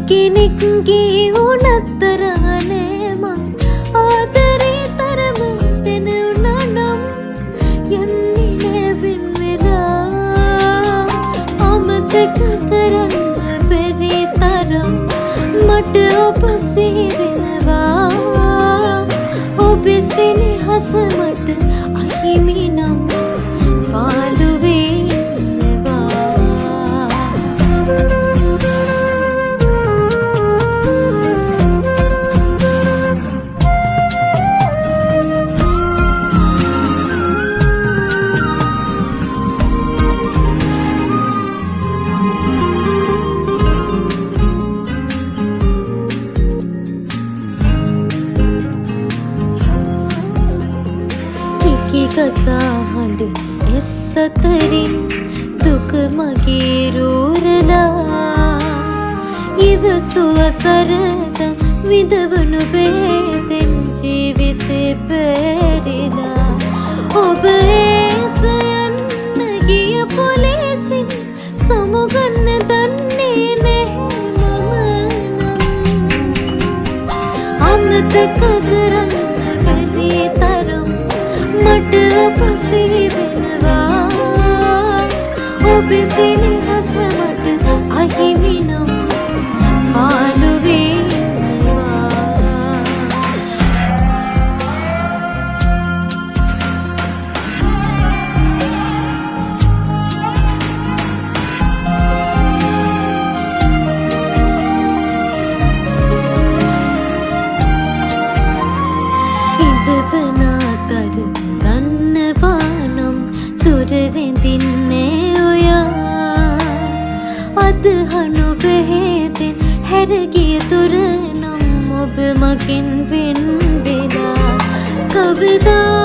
කෙනෙක්ගේ උනත්තරනේ මං ආදරේ තරම දෙන උනා නම් යන්නේ නැවෙන් වෙලා අමතක කරන්න බැරි තරම් මට ඔබ සිහිවෙනවා ඔබේ සෙනෙහස මට අහිමි නම් පාළු කසා හඬ එස් අතරින් දුක මගේ රෝරලා ඉවසුව සරදම් විඳවනු බේදෙන් ජීවිතේ පෙරිලා ඔබ ඒත යන්න ගිය පොලිසින් සමුගන්න දන්නේ නැහැ මම නම් අමතක කරන්න බැරි තරම් මට ඔබ සිහිවෙනවා ඔබේ සෙනෙහස මට අහිමි නම් පාළු රැඳින්නේ ඔයා අදහනු බෙහෙතෙන් හැරගිය තුර නම් ඔබ මගෙන් වෙන් වෙලා කවදා